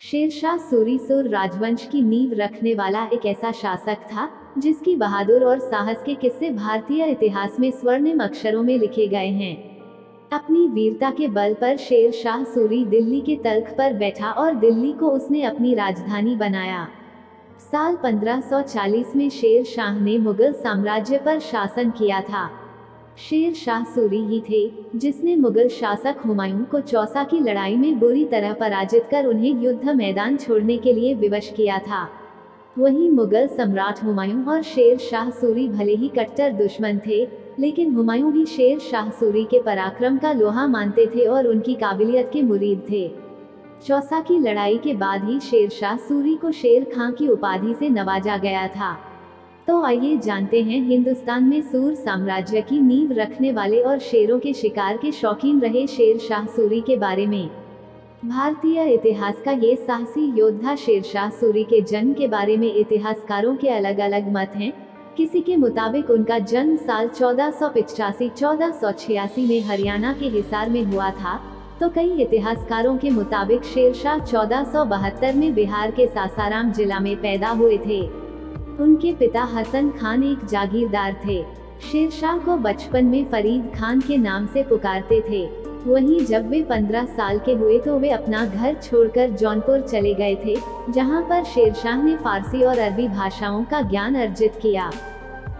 शेरशाह सूरी सुर राजवंश की नींव रखने वाला एक ऐसा शासक था जिसकी बहादुर और साहस के किस्से भारतीय इतिहास में स्वर्णिम अक्षरों में लिखे गए हैं। अपनी वीरता के बल पर शेर शाह सूरी दिल्ली के तख्त पर बैठा और दिल्ली को उसने अपनी राजधानी बनाया। साल 1540 में शेर शाह ने मुगल साम्राज्य पर शासन किया था। शेर शाह सूरी ही थे जिसने मुगल शासक हुमायूं को चौसा की लड़ाई में बुरी तरह पराजित कर उन्हें युद्ध मैदान छोड़ने के लिए विवश किया था। वहीं मुगल सम्राट हुमायूं और शेर शाह सूरी भले ही कट्टर दुश्मन थे, लेकिन हुमायूं भी शेर शाह सूरी के पराक्रम का लोहा मानते थे और उनकी काबिलियत के मुरीद थे। चौसा की लड़ाई के बाद ही शेर शाह सूरी को शेर खां की उपाधि से नवाजा गया था। तो आइए जानते हैं हिंदुस्तान में सूर साम्राज्य की नींव रखने वाले और शेरों के शिकार के शौकीन रहे शेर शाह सूरी के बारे में। भारतीय इतिहास का ये साहसी योद्धा शेर शाह सूरी के जन्म के बारे में इतिहासकारों के अलग अलग मत हैं। किसी के मुताबिक उनका जन्म साल 1485-1486 में हरियाणा के हिसार में हुआ था, तो कई इतिहासकारों के मुताबिक शेर शाह 1472 में बिहार के सासाराम जिला में पैदा हुए थे। उनके पिता हसन खान एक जागीरदार थे। शेरशाह को बचपन में फरीद खान के नाम से पुकारते थे। वहीं जब वे 15 साल के हुए तो वे अपना घर छोड़कर जौनपुर चले गए थे, जहां पर शेरशाह ने फारसी और अरबी भाषाओं का ज्ञान अर्जित किया।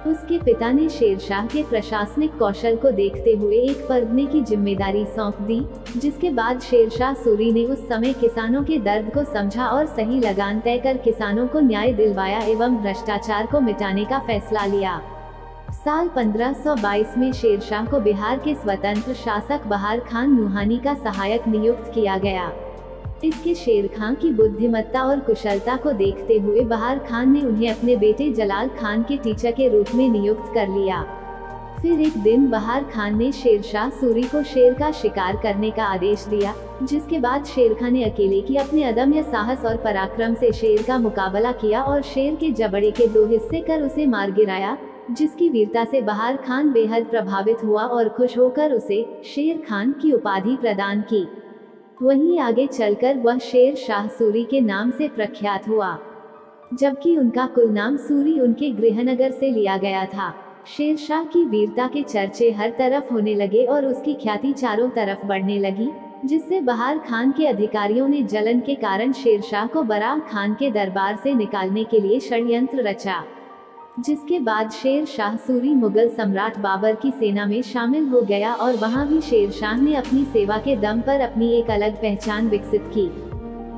उसके पिता ने शेरशाह के प्रशासनिक कौशल को देखते हुए एक परगने की जिम्मेदारी सौंप दी, जिसके बाद शेरशाह सूरी ने उस समय किसानों के दर्द को समझा और सही लगान तय कर किसानों को न्याय दिलवाया एवं भ्रष्टाचार को मिटाने का फैसला लिया। साल 1522 में शेरशाह को बिहार के स्वतंत्र शासक बहार खान नुहानी का सहायक नियुक्त किया गया। इसके शेर खां की बुद्धिमत्ता और कुशलता को देखते हुए बहार खान ने उन्हें अपने बेटे जलाल खान के टीचर के रूप में नियुक्त कर लिया। फिर एक दिन बहार खान ने शेरशाह सूरी को शेर का शिकार करने का आदेश दिया, जिसके बाद शेर खां ने अकेले की अपने अदम्य साहस और पराक्रम से शेर का मुकाबला किया और शेर के जबड़े के 2 हिस्से कर उसे मार गिराया, जिसकी वीरता से बहार खान बेहद प्रभावित हुआ और खुश होकर उसे शेर खान की उपाधि प्रदान की। वहीं आगे चलकर वह शेर शाह सूरी के नाम से प्रख्यात हुआ, जबकि उनका कुल नाम सूरी उनके गृहनगर से लिया गया था। शेरशाह की वीरता के चर्चे हर तरफ होने लगे और उसकी ख्याति चारों तरफ बढ़ने लगी, जिससे बहार खान के अधिकारियों ने जलन के कारण शेरशाह को बराह खान के दरबार से निकालने के लिए षड्यंत्र रचा, जिसके बाद शेर शाह सूरी मुगल सम्राट बाबर की सेना में शामिल हो गया और वहां भी शेरशाह ने अपनी सेवा के दम पर अपनी एक अलग पहचान विकसित की।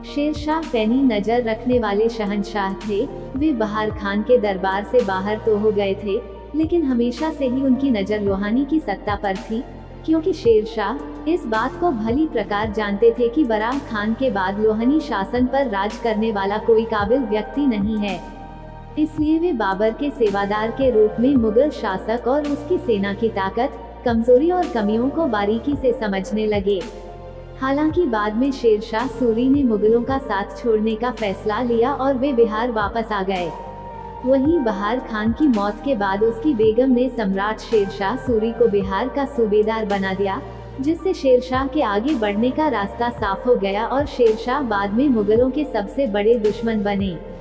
शेरशाह पैनी नजर रखने वाले शहंशाह थे। वे बहार खान के दरबार से बाहर तो हो गए थे, लेकिन हमेशा से ही उनकी नजर लोहानी की सत्ता पर थी, क्योंकि शेरशाह इस बात को भली प्रकार जानते थे कि बराह खान के बाद लोहानी शासन पर राज करने वाला कोई काबिल व्यक्ति नहीं है। इसलिए वे बाबर के सेवादार के रूप में मुगल शासक और उसकी सेना की ताकत, कमजोरी और कमियों को बारीकी से समझने लगे। हालांकि बाद में शेरशाह सूरी ने मुगलों का साथ छोड़ने का फैसला लिया और वे बिहार वापस आ गए। वहीं बहार खान की मौत के बाद उसकी बेगम ने सम्राट शेरशाह सूरी को बिहार का सूबेदार बना दिया, जिससे शेरशाह के आगे बढ़ने का रास्ता साफ हो गया और शेरशाह बाद में मुगलों के सबसे बड़े दुश्मन बने।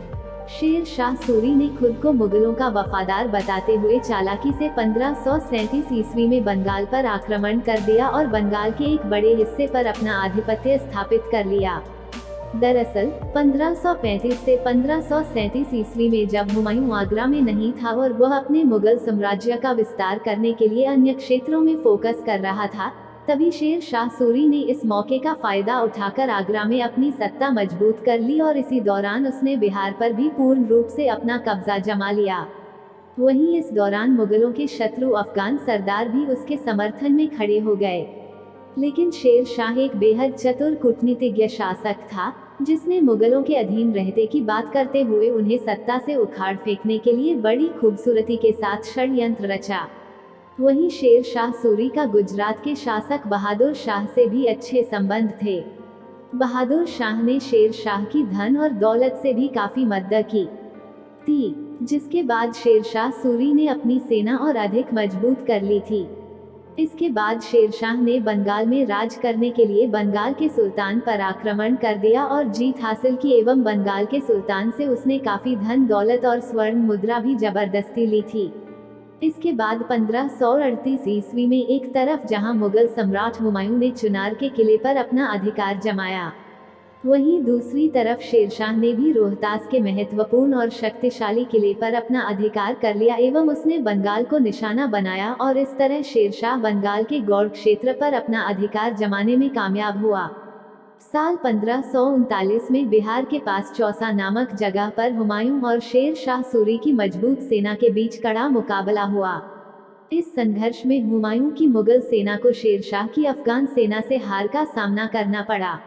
शेर शाह सूरी ने खुद को मुगलों का वफादार बताते हुए चालाकी से 1537 ईस्वी में बंगाल पर आक्रमण कर दिया और बंगाल के एक बड़े हिस्से पर अपना आधिपत्य स्थापित कर लिया। दरअसल 1535 से 1537 ईस्वी में जब हुमायूं आगरा में नहीं था और वह अपने मुगल साम्राज्य का विस्तार करने के लिए अन्य क्षेत्रों में फोकस कर रहा था, तभी शेर शाह सूरी ने इस मौके का फायदा उठाकर आगरा में अपनी सत्ता मजबूत कर ली और इसी दौरान उसने बिहार पर भी पूर्ण रूप से अपना कब्जा जमा लिया। वहीं इस दौरान मुगलों के शत्रु अफगान सरदार भी उसके समर्थन में खड़े हो गए। लेकिन शेर शाह एक बेहद चतुर कूटनीतिज्ञ शासक था, जिसने मुगलों के अधीन रहते की बात करते हुए उन्हें सत्ता से उखाड़ फेंकने के लिए बड़ी खूबसूरती के साथ षड्यंत्र रचा। वहीं शेर शाह सूरी का गुजरात के शासक बहादुर शाह से भी अच्छे संबंध थे। बहादुर शाह ने शेर शाह की धन और दौलत से भी काफी मदद की थी, जिसके बाद शेर शाह सूरी ने अपनी सेना और अधिक मजबूत कर ली थी। इसके बाद शेरशाह ने बंगाल में राज करने के लिए बंगाल के सुल्तान पर आक्रमण कर दिया और जीत हासिल की एवं बंगाल के सुल्तान से उसने काफी धन दौलत और स्वर्ण मुद्रा भी जबरदस्ती ली थी। इसके बाद 1538 ईस्वी में एक तरफ जहां मुगल सम्राट हुमायूं ने चुनार के किले पर अपना अधिकार जमाया, वहीं दूसरी तरफ शेरशाह ने भी रोहतास के महत्वपूर्ण और शक्तिशाली किले पर अपना अधिकार कर लिया एवं उसने बंगाल को निशाना बनाया और इस तरह शेरशाह बंगाल के गौड़ क्षेत्र पर अपना अधिकार जमाने में कामयाब हुआ। साल 1539 में बिहार के पास चौसा नामक जगह पर हुमायूं और शेर शाह सूरी की मजबूत सेना के बीच कड़ा मुकाबला हुआ। इस संघर्ष में हुमायूं की मुगल सेना को शेरशाह की अफगान सेना से हार का सामना करना पड़ा।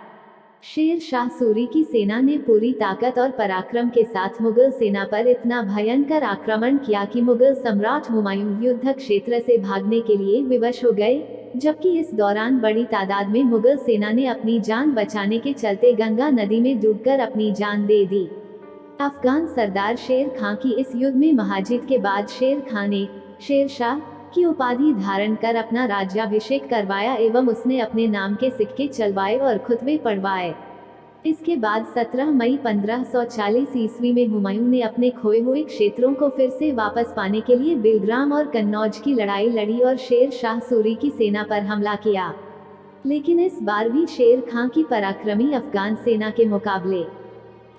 शेर शाह सूरी की सेना ने पूरी ताकत और पराक्रम के साथ मुगल सेना पर इतना भयंकर आक्रमण किया कि मुगल सम्राट हुमायूं युद्ध क्षेत्र से भागने के लिए विवश हो गए, जबकि इस दौरान बड़ी तादाद में मुगल सेना ने अपनी जान बचाने के चलते गंगा नदी में डूबकर अपनी जान दे दी। अफगान सरदार शेर खां की इस युद्ध में महाजीत के बाद शेर खां ने शेरशाह की उपाधि धारण कर अपना राज्याभिषेक करवाया एवं उसने अपने नाम के सिक्के चलवाए और खुतबे पढ़वाए। इसके बाद 17 मई 1540 ईस्वी में हुमायूं ने अपने खोए हुए क्षेत्रों को फिर से वापस पाने के लिए बिलग्राम और कन्नौज की लड़ाई लड़ी और शेर शाह सूरी की सेना पर हमला किया, लेकिन इस बार भी शेर खां की पराक्रमी अफगान सेना के मुकाबले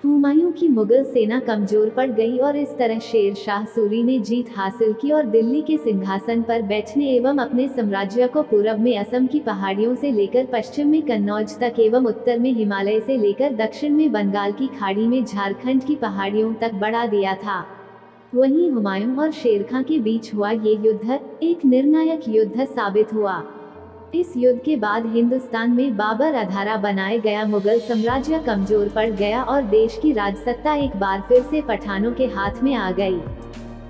हुमायूं की मुगल सेना कमजोर पड़ गई और इस तरह शेर शाह सूरी ने जीत हासिल की और दिल्ली के सिंहासन पर बैठने एवं अपने साम्राज्य को पूरब में असम की पहाड़ियों से लेकर पश्चिम में कन्नौज तक एवं उत्तर में हिमालय से लेकर दक्षिण में बंगाल की खाड़ी में झारखंड की पहाड़ियों तक बढ़ा दिया था। वहीं हुमायूं और शेर खां के बीच हुआ ये युद्ध एक निर्णायक युद्ध साबित हुआ। इस युद्ध के बाद हिंदुस्तान में बाबर अधारा बनाए गया मुगल साम्राज्य कमजोर पड़ गया और देश की राजसत्ता एक बार फिर से पठानों के हाथ में आ गई।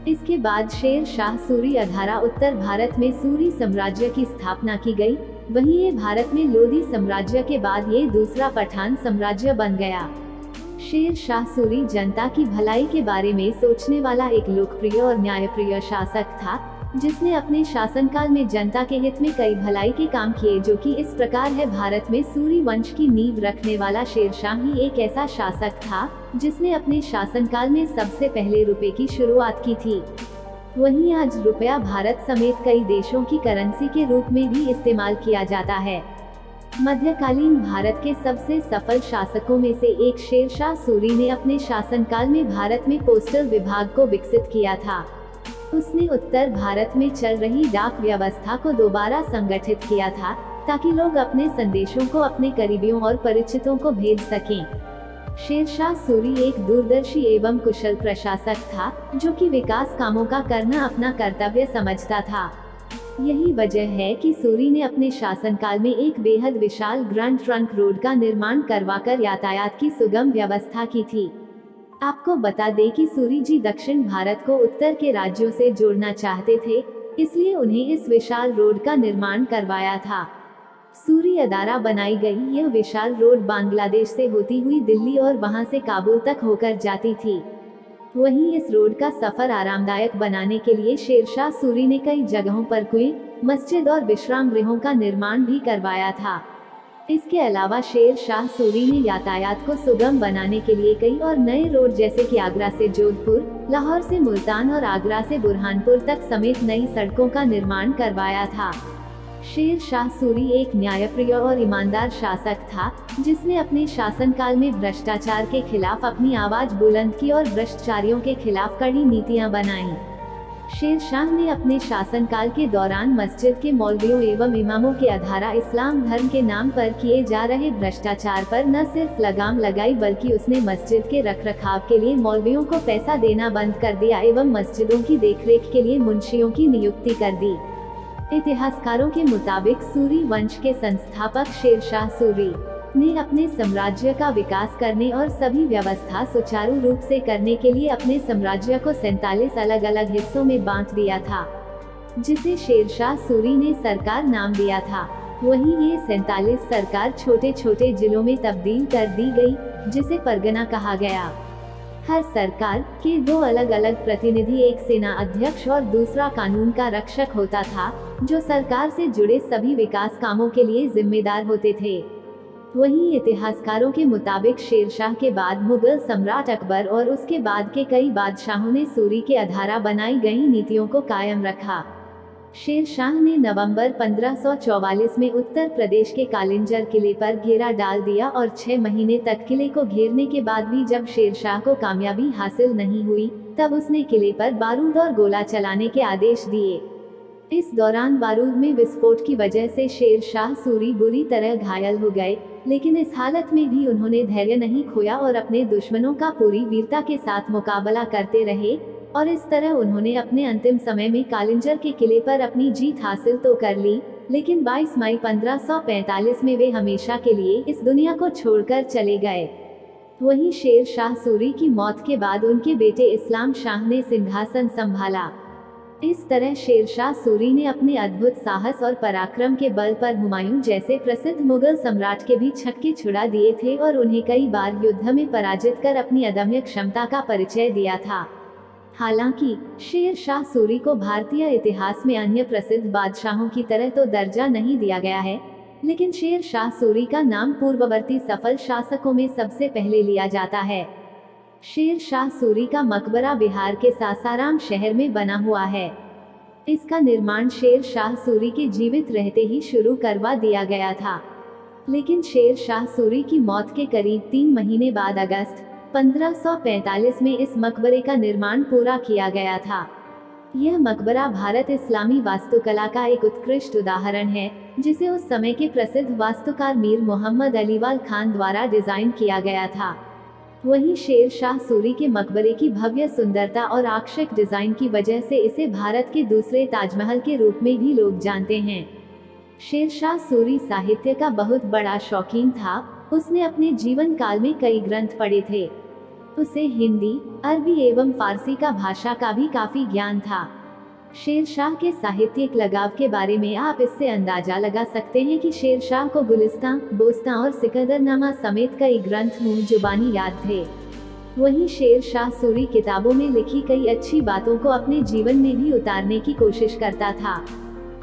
इसके बाद शेर शाह सूरी अधारा उत्तर भारत में सूरी साम्राज्य की स्थापना की गई, वहीं ये भारत में लोधी साम्राज्य के बाद ये दूसरा पठान साम्राज्य बन गया। शेर शाह सूरी जनता की भलाई के बारे में सोचने वाला एक लोकप्रिय और न्यायप्रिय शासक था, जिसने अपने शासनकाल में जनता के हित में कई भलाई के काम किए, जो कि इस प्रकार है। भारत में सूरी वंश की नींव रखने वाला शेरशाह ही एक ऐसा शासक था जिसने अपने शासनकाल में सबसे पहले रुपए की शुरुआत की थी। वहीं आज रुपया भारत समेत कई देशों की करेंसी के रूप में भी इस्तेमाल किया जाता है। मध्यकालीन भारत के सबसे सफल शासकों में से एक शेरशाह सूरी ने अपने शासनकाल में भारत में पोस्टल विभाग को विकसित किया था। उसने उत्तर भारत में चल रही डाक व्यवस्था को दोबारा संगठित किया था, ताकि लोग अपने संदेशों को अपने करीबियों और परिचितों को भेज सकें। शेरशाह सूरी एक दूरदर्शी एवं कुशल प्रशासक था, जो कि विकास कामों का करना अपना कर्तव्य समझता था। यही वजह है कि सूरी ने अपने शासनकाल में एक बेहद विशाल ग्रैंड ट्रंक रोड का निर्माण करवाकर यातायात की सुगम व्यवस्था की थी। आपको बता दें कि सूरी जी दक्षिण भारत को उत्तर के राज्यों से जोड़ना चाहते थे, इसलिए उन्हें इस विशाल रोड का निर्माण करवाया था। सूरी अदारा बनाई गई यह विशाल रोड बांग्लादेश से होती हुई दिल्ली और वहां से काबुल तक होकर जाती थी। वहीं इस रोड का सफर आरामदायक बनाने के लिए शेरशाह सूरी ने कई जगहों पर कुएं, मस्जिद और विश्राम गृहों का निर्माण भी करवाया था। इसके अलावा शेर शाह सूरी ने यातायात को सुगम बनाने के लिए कई और नए रोड जैसे कि आगरा से जोधपुर, लाहौर से मुल्तान और आगरा से बुरहानपुर तक समेत नई सड़कों का निर्माण करवाया था। शेर शाह सूरी एक न्यायप्रिय और ईमानदार शासक था, जिसने अपने शासनकाल में भ्रष्टाचार के खिलाफ अपनी आवाज बुलंद की और भ्रष्टाचारियों के खिलाफ कड़ी नीतियां बनाई। शेर शाह ने अपने शासनकाल के दौरान मस्जिद के मौलवियों एवं इमामों के अधारा इस्लाम धर्म के नाम पर किए जा रहे भ्रष्टाचार पर न सिर्फ लगाम लगाई, बल्कि उसने मस्जिद के रखरखाव के लिए मौलवियों को पैसा देना बंद कर दिया एवं मस्जिदों की देखरेख के लिए मुंशियों की नियुक्ति कर दी। इतिहासकारों के मुताबिक सूरी वंश के संस्थापक शेर शाह सूरी ने अपने साम्राज्य का विकास करने और सभी व्यवस्था सुचारू रूप से करने के लिए अपने साम्राज्य को 47 अलग अलग हिस्सों में बांट दिया था, जिसे शेरशाह सूरी ने सरकार नाम दिया था। वहीं ये 47 सरकार छोटे छोटे जिलों में तब्दील कर दी गई, जिसे परगना कहा गया। हर सरकार के 2 अलग अलग प्रतिनिधि, एक सेना अध्यक्ष और दूसरा कानून का रक्षक होता था, जो सरकार से जुड़े सभी विकास कामों के लिए जिम्मेदार होते थे। वहीं इतिहासकारों के मुताबिक शेरशाह के बाद मुगल सम्राट अकबर और उसके बाद के कई बादशाहों ने सूरी के आधार बनाई गई नीतियों को कायम रखा। शेरशाह ने नवंबर 1544 में उत्तर प्रदेश के कालिंजर किले पर घेरा डाल दिया और 6 महीने तक किले को घेरने के बाद भी जब शेरशाह को कामयाबी हासिल नहीं हुई, तब उसने किले पर बारूद और गोला चलाने के आदेश दिए। इस दौरान बारूद में विस्फोट की वजह से शेरशाह सूरी बुरी तरह घायल हो गए, लेकिन इस हालत में भी उन्होंने धैर्य नहीं खोया और अपने दुश्मनों का पूरी वीरता के साथ मुकाबला करते रहे, और इस तरह उन्होंने अपने अंतिम समय में कालिंजर के किले पर अपनी जीत हासिल तो कर ली, लेकिन 22 मई 1545 में वे हमेशा के लिए इस दुनिया को छोड़कर चले गए। वहीं शेरशाह सूरी की मौत के बाद उनके बेटे इस्लाम शाह ने सिंहासन संभाला। इस तरह शेरशाह सूरी ने अपने अद्भुत साहस और पराक्रम के बल पर हुमायूं जैसे प्रसिद्ध मुगल सम्राट के भी छक्के छुड़ा दिए थे और उन्हें कई बार युद्ध में पराजित कर अपनी अदम्य क्षमता का परिचय दिया था। हालांकि शेरशाह सूरी को भारतीय इतिहास में अन्य प्रसिद्ध बादशाहों की तरह तो दर्जा नहीं दिया गया है, लेकिन शेरशाह सूरी का नाम पूर्ववर्ती सफल शासकों में सबसे पहले लिया जाता है। शेरशाह सूरी का मकबरा बिहार के सासाराम शहर में बना हुआ है। इसका निर्माण शेरशाह सूरी के जीवित रहते ही शुरू करवा दिया गया था, लेकिन शेरशाह सूरी की मौत के करीब 3 महीने बाद अगस्त 1545 में इस मकबरे का निर्माण पूरा किया गया था। यह मकबरा भारत इस्लामी वास्तुकला का एक उत्कृष्ट उदाहरण है, जिसे उस समय के प्रसिद्ध वास्तुकार मीर मोहम्मद अलीवाल खान द्वारा डिजाइन किया गया था। वहीं शेरशाह सूरी के मकबरे की भव्य सुंदरता और आकर्षक डिजाइन की वजह से इसे भारत के दूसरे ताजमहल के रूप में भी लोग जानते हैं। शेरशाह सूरी साहित्य का बहुत बड़ा शौकीन था। उसने अपने जीवन काल में कई ग्रंथ पढ़े थे। उसे हिंदी, अरबी एवं फारसी का भाषा का भी काफी ज्ञान था। शेरशाह के साहित्यिक लगाव के बारे में आप इससे अंदाजा लगा सकते हैं कि शेरशाह को गुलिस्तान, बोस्तान और सिकंदरनामा समेत कई ग्रंथ मुंह जुबानी याद थे। वहीं शेरशाह सूरी किताबों में लिखी कई अच्छी बातों को अपने जीवन में भी उतारने की कोशिश करता था।